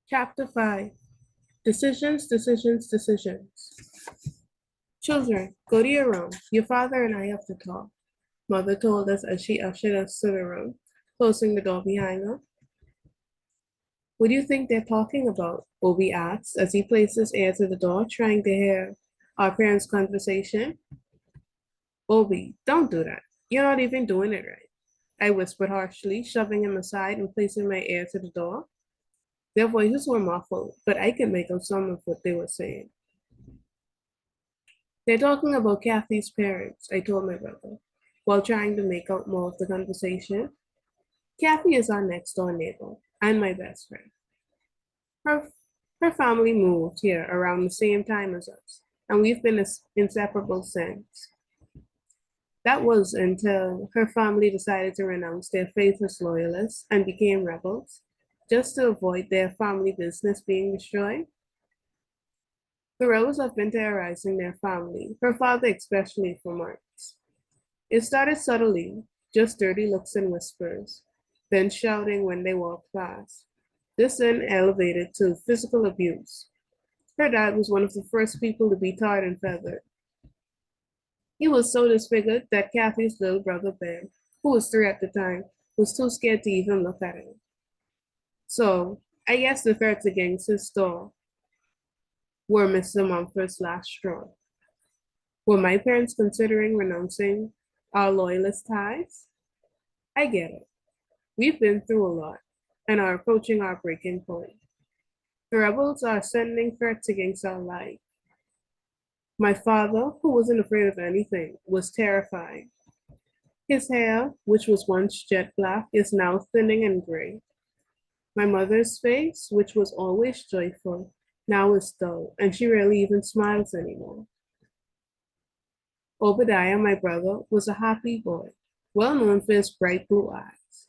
Chapter 5. Decisions, decisions, decisions. Children, go to your room. Your father and I have to talk, Mother told us as she ushered us to the room, closing the door behind her. What do you think they're talking about? Obi asked as he placed his ear to the door, trying to hear our parents' conversation. Obi, don't do that. You're not even doing it right, I whispered harshly, shoving him aside and placing my ear to the door. Their voices were muffled, but I could make out some of what they were saying. They're talking about Kathy's parents, I told my brother, while trying to make out more of the conversation. Kathy is our next door neighbor and my best friend. Her, her family moved here around the same time as us, and we've been inseparable since. That was until her family decided to renounce their faith as loyalists and became rebels, just to avoid their family business being destroyed. The rebels have been terrorizing their family, her father especially, for months. It started subtly, just dirty looks and whispers, then shouting when they walked past. This then elevated to physical abuse. Her dad was one of the first people to be tarred and feathered. He was so disfigured that Kathy's little brother Ben, who was 3 at the time, was too scared to even look at him. So, I guess the threats against his store were Mr. Mumford's last straw. Were my parents considering renouncing our loyalist ties? I get it. We've been through a lot and are approaching our breaking point. The rebels are sending threats against our life. My father, who wasn't afraid of anything, was terrified. His hair, which was once jet black, is now thinning and gray. My mother's face, which was always joyful, now is dull, and she rarely even smiles anymore. Obadiah, my brother, was a happy boy, well known for his bright blue eyes.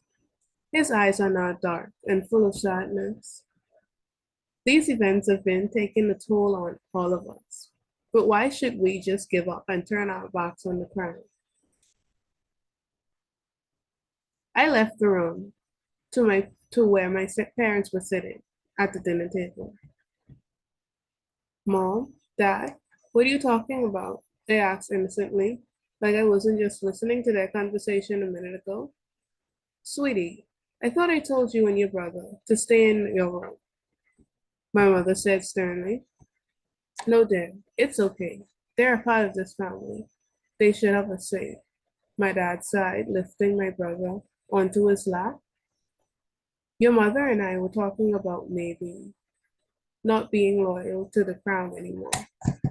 His eyes are now dark and full of sadness. These events have been taking a toll on all of us. But why should we just give up and turn our backs on the crown? I left the room to where my parents were sitting at the dinner table. Mom, Dad, what are you talking about? I asked innocently, like I wasn't just listening to their conversation a minute ago. Sweetie, I thought I told you and your brother to stay in your room, my mother said sternly. No, Dad, it's okay. They're a part of this family. They should have a say. My dad sighed, lifting my brother onto his lap. Your mother and I were talking about maybe not being loyal to the crown anymore,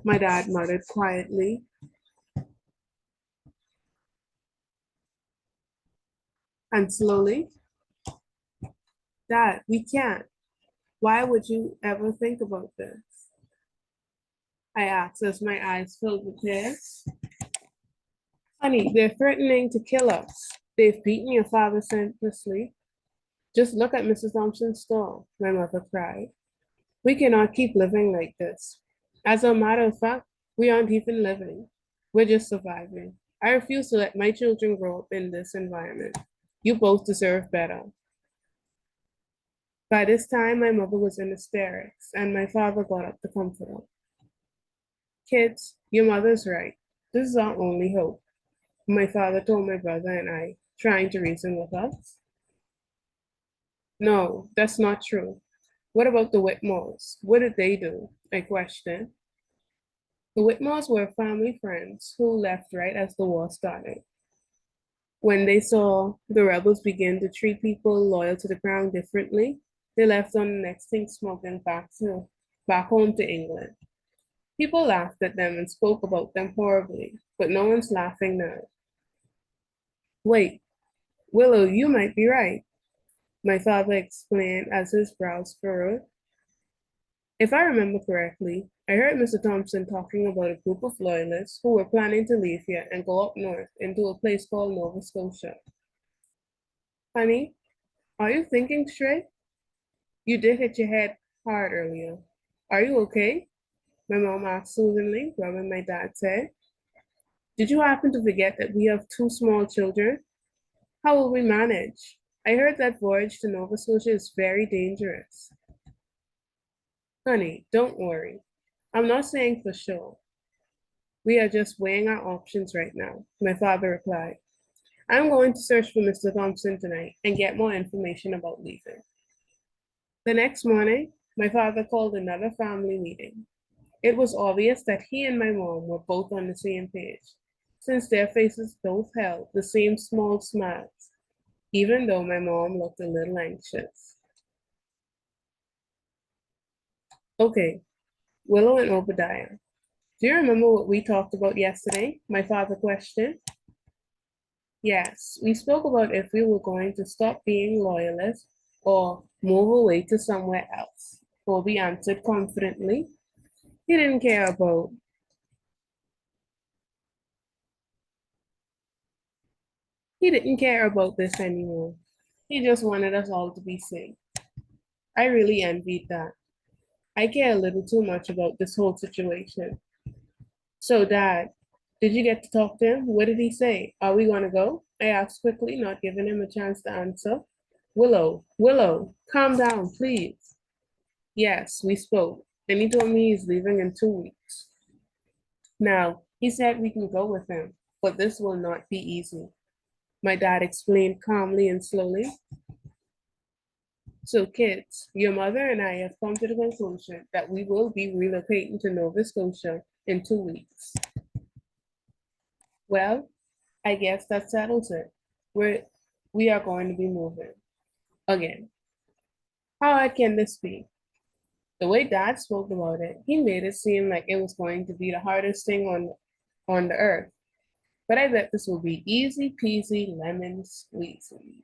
my dad muttered quietly. And slowly, Dad, we can't. Why would you ever think about this? I asked as my eyes filled with tears. Honey, they're threatening to kill us. They've beaten your father senselessly. Just look at Mrs. Thompson's store, my mother cried. We cannot keep living like this. As a matter of fact, we aren't even living. We're just surviving. I refuse to let my children grow up in this environment. You both deserve better. By this time, my mother was in hysterics, and my father got up to comfort her. Kids, your mother's right. This is our only hope, my father told my brother and I, trying to reason with us. No, that's not true. What about the Whitmores? What did they do? I questioned. The Whitmores were family friends who left right as the war started. When they saw the rebels begin to treat people loyal to the crown differently, they left on the next thing smoking back home to England. People laughed at them and spoke about them horribly, but no one's laughing now. Wait, Willow, you might be right, my father explained as his brows furrowed. If I remember correctly, I heard Mr. Thompson talking about a group of loyalists who were planning to leave here and go up north into a place called Nova Scotia. Honey, are you thinking straight? You did hit your head hard earlier. Are you okay? My mom asked soothingly, rubbing my dad's head. Did you happen to forget that we have 2 small children? How will we manage? I heard that voyage to Nova Scotia is very dangerous. Honey, don't worry. I'm not saying for sure. We are just weighing our options right now, my father replied. I'm going to search for Mr. Thompson tonight and get more information about leaving. The next morning, my father called another family meeting. It was obvious that he and my mom were both on the same page, since their faces both held the same small smiles, even though my mom looked a little anxious. Okay, Willow and Obadiah. Do you remember what we talked about yesterday? My father questioned. Yes, we spoke about if we were going to stop being loyalists or move away to somewhere else. Bobby answered confidently. He didn't care about he didn't care about this anymore. He just wanted us all to be safe. I really envied that. I care a little too much about this whole situation. So, Dad, did you get to talk to him? What did he say? Are we going to go? I asked quickly, not giving him a chance to answer. Willow, calm down, please. Yes, we spoke, and he told me he's leaving in 2 weeks. Now, he said we can go with him, but this will not be easy. My dad explained calmly and slowly. So, kids, your mother and I have come to the conclusion that we will be relocating to Nova Scotia in 2 weeks. Well, I guess that settles it. We are going to be moving again. How hard can this be? The way Dad spoke about it, he made it seem like it was going to be the hardest thing on the earth. But I bet this will be easy peasy lemon squeezy.